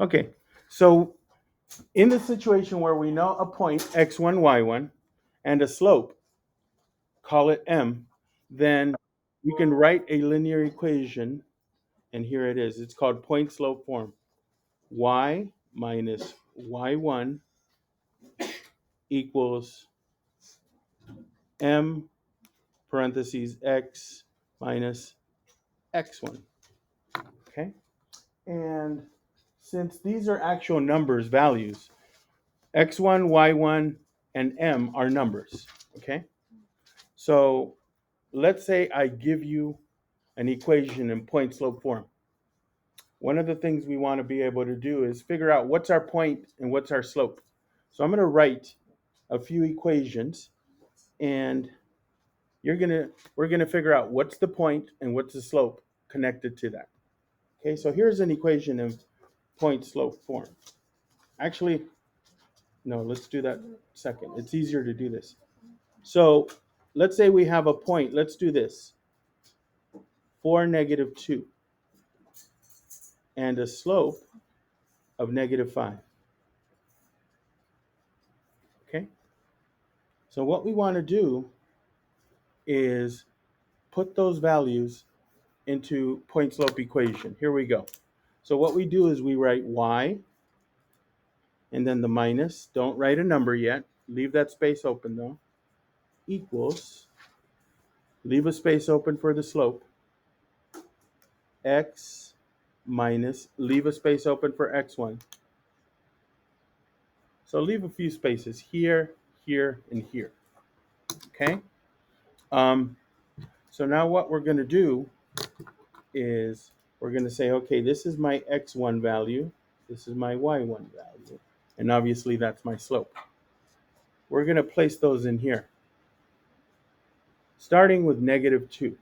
Okay, so in the situation where we know a point, x1, y1, and a slope, call it m, then we can write a linear equation, and here it is. It's called point slope form. Y minus y1 equals m parentheses x minus x1. Okay? And since these are actual numbers, values, x1, y1, and m are numbers. Okay? So let's say I give you an equation in point slope form. One of the things we want to be able to do is figure out what's our point and what's our slope. So I'm going to write a few equations, and we're gonna figure out what's the point and what's the slope connected to that. Okay, so here's an equation in point slope form. Actually, no, let's do that second. It's easier to do this. So let's say we have a point. Let's do this. 4, -2, and a slope of -5. Okay, so what we want to do is put those values into point slope equation. Here we go. So what we do is we write y and then the minus. Don't write a number yet. Leave that space open though. Equals, leave a space open for the slope. X minus, leave a space open for x1. So leave a few spaces here, here, and here. Okay? So now what we're going to do is we're going to say, okay, this is my x1 value. This is my y1 value. And obviously that's my slope. We're going to place those in here, starting with -2.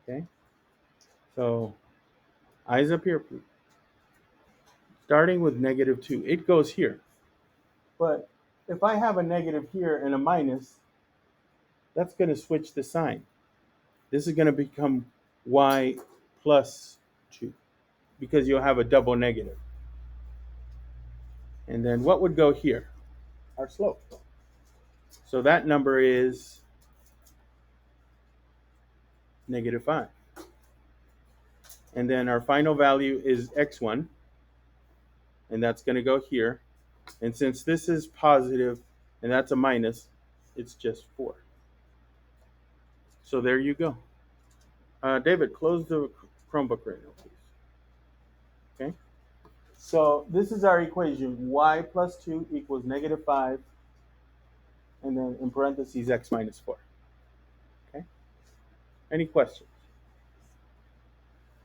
Okay? So eyes up here, please. Starting with -2. It goes here. But if I have a negative here and a minus, that's going to switch the sign. This is going to become y plus 2 because you'll have a double negative. And then what would go here? Our slope. So that number is -5. And then our final value is x1, and that's going to go here. And since this is positive and that's a minus, it's just 4. So there you go. David, close the Chromebook right now, please. Okay. So this is our equation. Y plus 2 equals -5, and then in parentheses, x minus 4. Okay. Any questions?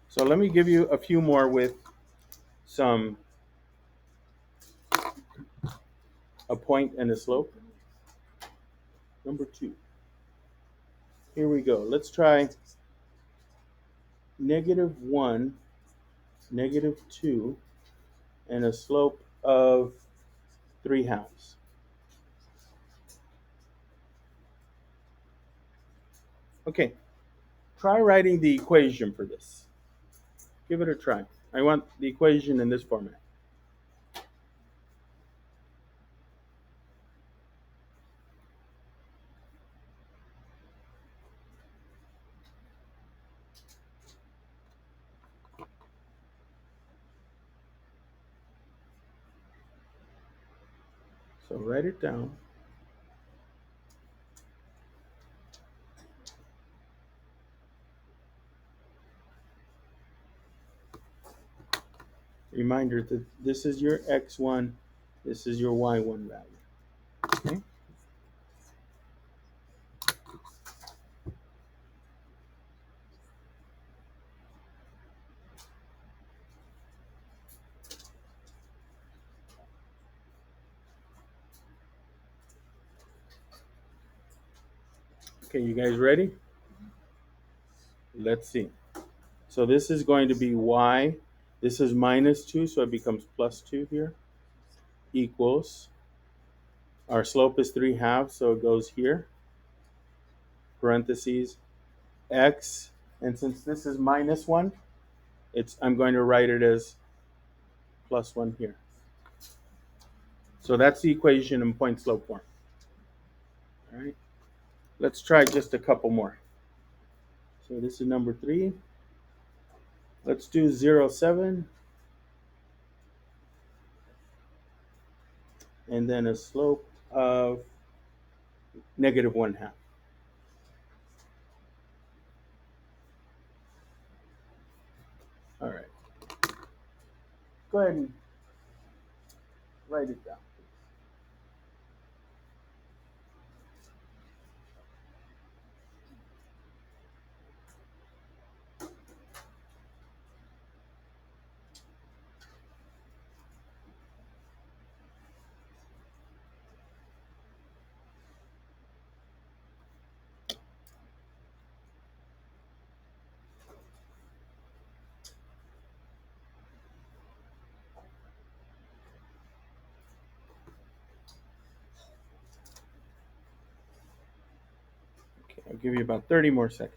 So let me give you a few more with a point and a slope. Number 2. Here we go. Let's try -1, -2, and a slope of 3/2. Okay, try writing the equation for this. Give it a try. I want the equation in this format. So write it down. Reminder that this is your x1, this is your y1 value. Okay? Okay, you guys ready? Let's see. So this is going to be y. This is -2, so it becomes +2 here. Equals, our slope is 3/2, so it goes here. Parentheses, x, and since this is -1, I'm going to write it as plus 1 here. So that's the equation in point slope form. All right. Let's try just a couple more. So this is number 3. Let's do 0, 7. And then a slope of negative 1/2. All right. Go ahead and write it down. Okay, I'll give you about 30 more seconds.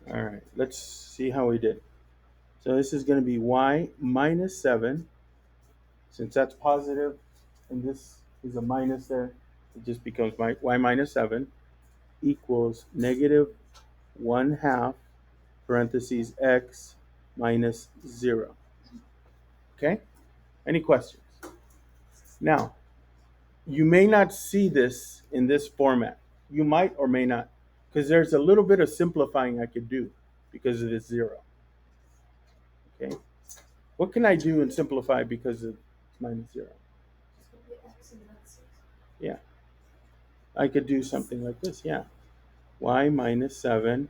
All right, let's see how we did. So this is going to be y minus 7. Since that's positive and this is a minus there, it just becomes y minus 7 equals negative 1/2 parentheses x minus 0. Okay? Any questions? Now, you may not see this in this format. You might or may not, because there's a little bit of simplifying I could do because of this 0. Okay? What can I do and simplify because of minus 0? Yeah. I could do something like this. Yeah. Y minus 7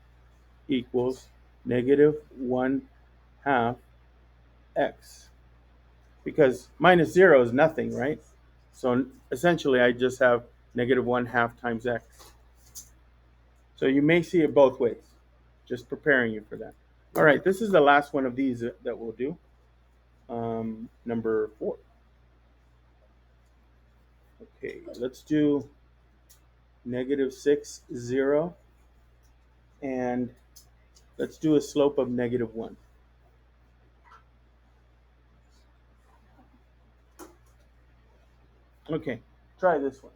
equals negative 1/2 x. Because minus 0 is nothing, right? So essentially, I just have negative 1/2 times x. So you may see it both ways. Just preparing you for that. All right, this is the last one of these that we'll do. Number 4. Okay, let's do negative 6, 0. And let's do a slope of negative 1. Okay, try this one.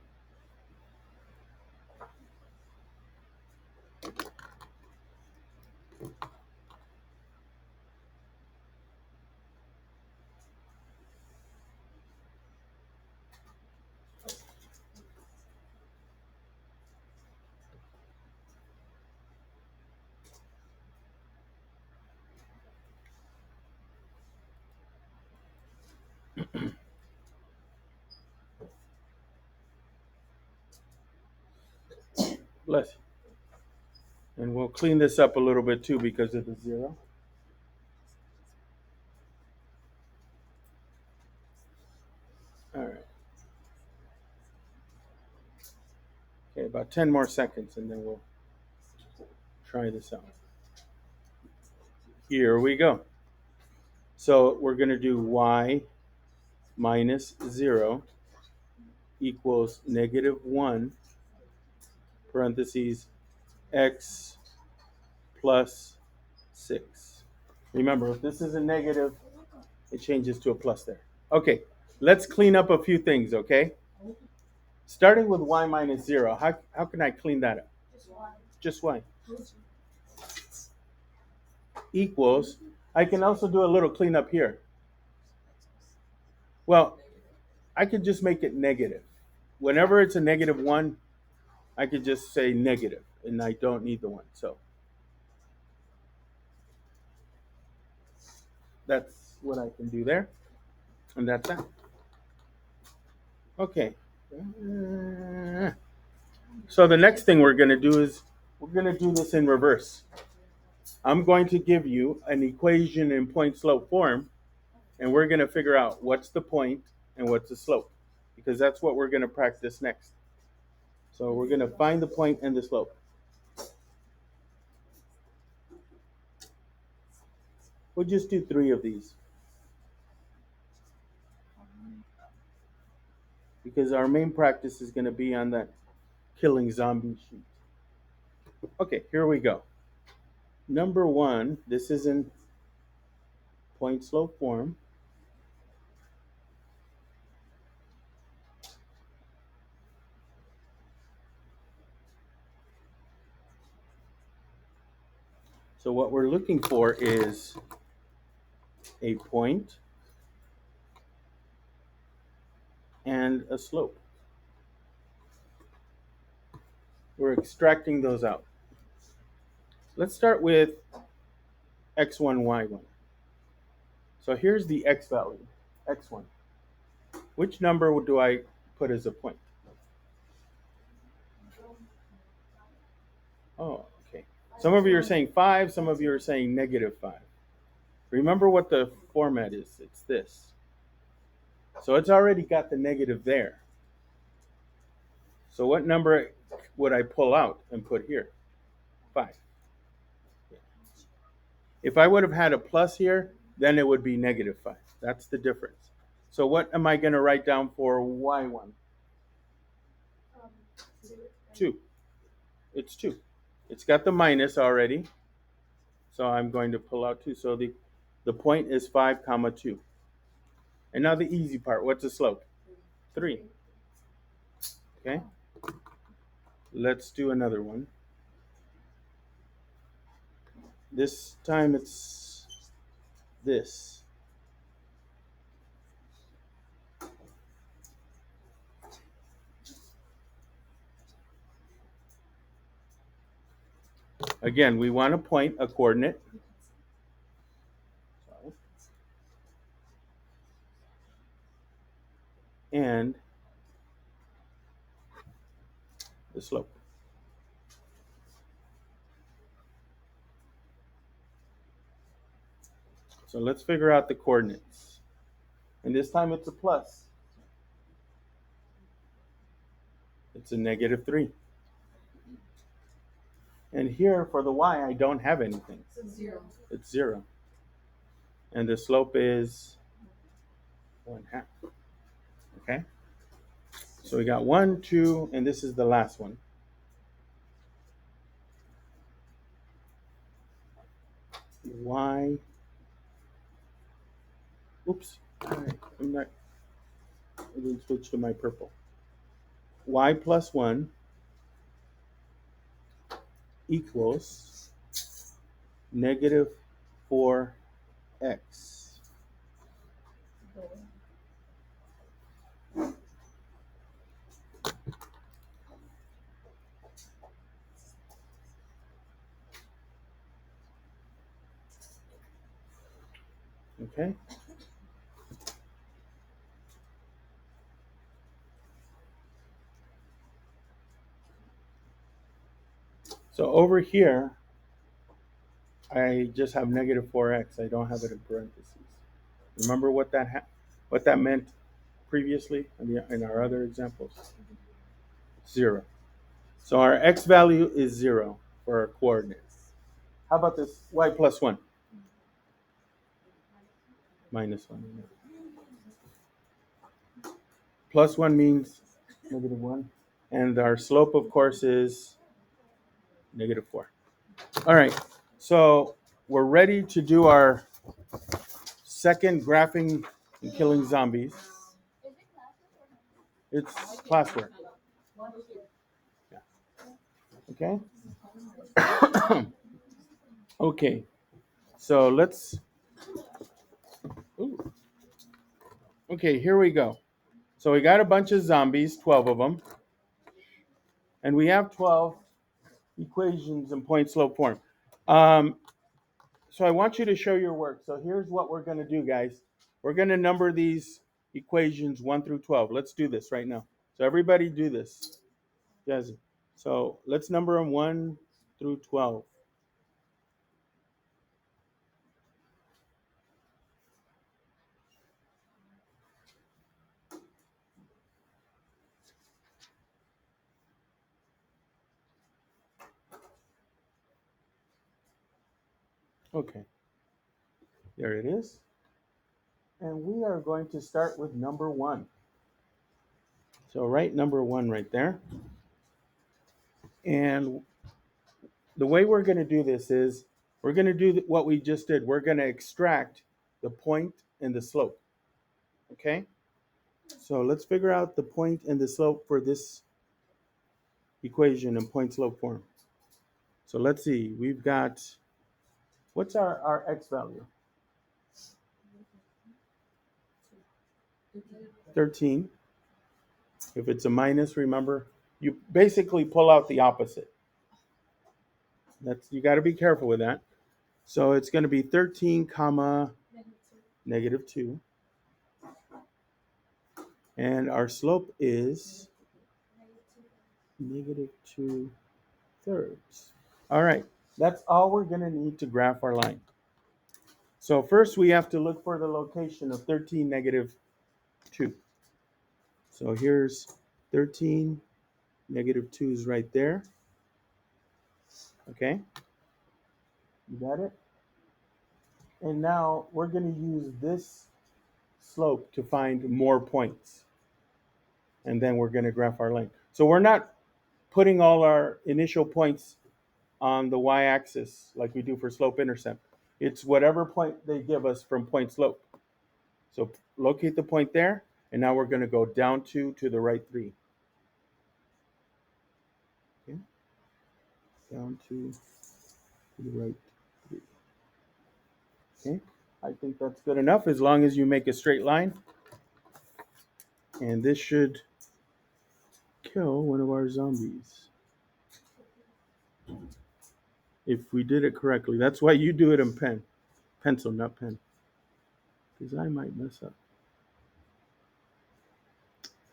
Bless you. And we'll clean this up a little bit too because of the 0. All right. Okay, about 10 more seconds and then we'll try this out. Here we go. So we're going to do y minus 0 equals negative 1 parentheses x plus 6. Remember, if this is a negative, it changes to a plus there. Okay, let's clean up a few things, okay? Starting with y minus 0, how can I clean that up? Just y. Equals, I can also do a little cleanup here. Well, I could just make it negative. Whenever it's a negative 1, I could just say negative, and I don't need the 1. So that's what I can do there. And that's that. Okay. So the next thing we're going to do is we're going to do this in reverse. I'm going to give you an equation in point slope form, and we're going to figure out what's the point and what's the slope, because that's what we're going to practice next. So we're going to find the point and the slope. We'll just do 3 of these, because our main practice is going to be on that killing zombie sheet. Okay, here we go. Number one, this is in point slope form. So what we're looking for is a point and a slope. We're extracting those out. Let's start with x1, y1. So here's the x value, x1. Which number do I put as a point? Oh, okay. Some of you are saying 5, some of you are saying -5. Remember what the format is. It's this. So it's already got the negative there. So what number would I pull out and put here? 5. If I would have had a plus here, then it would be -5. That's the difference. So what am I going to write down for y1? 2. It's 2. It's got the minus already. So I'm going to pull out 2. So the point is 5 comma 2. And now the easy part. What's the slope? 3. Okay. Let's do another one. This time it's this. Again, we want to point a coordinate. And the slope. So let's figure out the coordinates. And this time it's a plus. It's a -3. And here for the y, I don't have anything. It's 0. And the slope is 1/2. Okay? So we got 1, 2, and this is the last one. Y. Oops. I didn't switch to my purple. Y plus 1 equals -4x. Okay? So over here, I just have -4x. I don't have it in parentheses. Remember what that meant previously in our other examples? 0. So our x value is 0 for our coordinates. How about this y plus 1? -1. Plus 1 means -1. And our slope, of course, is -4. All right. So we're ready to do our second graphing and killing zombies. It's classwork. Yeah. Okay. Okay. So let's. Ooh. Okay, here we go. So we got a bunch of zombies, 12 of them, and we have 12 equations in point slope form. So I want you to show your work. So here's what we're going to do, guys. We're going to number these equations 1 through 12. Let's do this right now. So everybody do this. Yes. So let's number them 1 through 12. Okay. There it is. And we are going to start with number 1. So write number 1 right there. And the way we're going to do this is we're going to do what we just did. We're going to extract the point and the slope. Okay? So let's figure out the point and the slope for this equation in point slope form. So let's see. We've got, what's our x value? 13. If it's a minus, remember, you basically pull out the opposite. You got to be careful with that. So it's going to be 13 comma negative 2. And our slope is negative 2/3. All right, that's all we're going to need to graph our line. So first we have to look for the location of 13 negative 2. So here's 13 negative 2 is right there. Okay, you got it? And now we're going to use this slope to find more points. And then we're going to graph our line. So we're not putting all our initial points on the y-axis like we do for slope intercept. It's whatever point they give us from point slope. So locate the point there, and now we're going to go down 2 to the right 3. Okay. Down 2 to the right 3. Okay. I think that's good enough as long as you make a straight line. And this should kill one of our zombies. If we did it correctly. That's why you do it in pencil, not pen. Because I might mess up.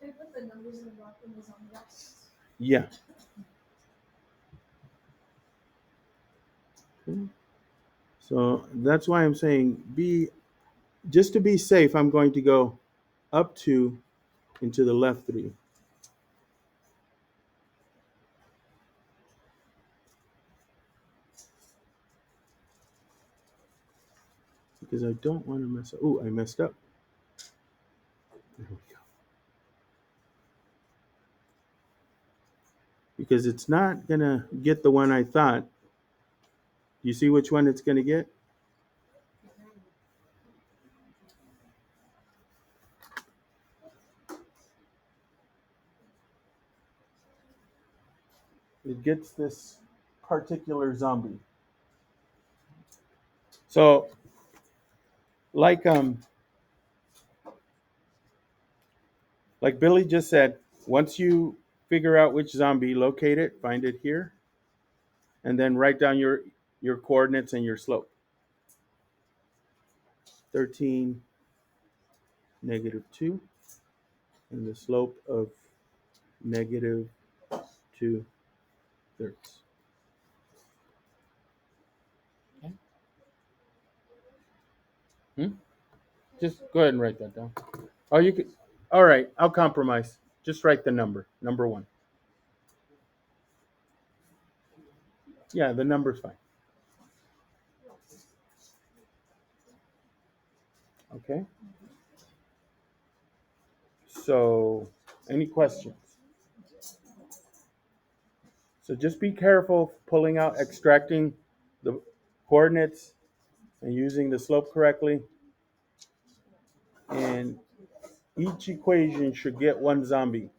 Can you put the numbers in the block in the zombie box? Yeah. Okay. So that's why I'm saying just to be safe, I'm going to go up 2 into the left 3. Because I don't want to mess up. Oh, I messed up. There we go. Because it's not going to get the one I thought. You see which one it's going to get? It gets this particular zombie. So, like Billy just said, once you figure out which zombie, locate it, find it here, and then write down your coordinates and your slope. 13, negative 2, and the slope of negative 2/3. Okay. Just go ahead and write that down. Oh, you could. All right, I'll compromise. Just write the number 1. Yeah, the number's fine. Okay. So, any questions? So just be careful pulling out, extracting the coordinates and using the slope correctly. And each equation should get one zombie.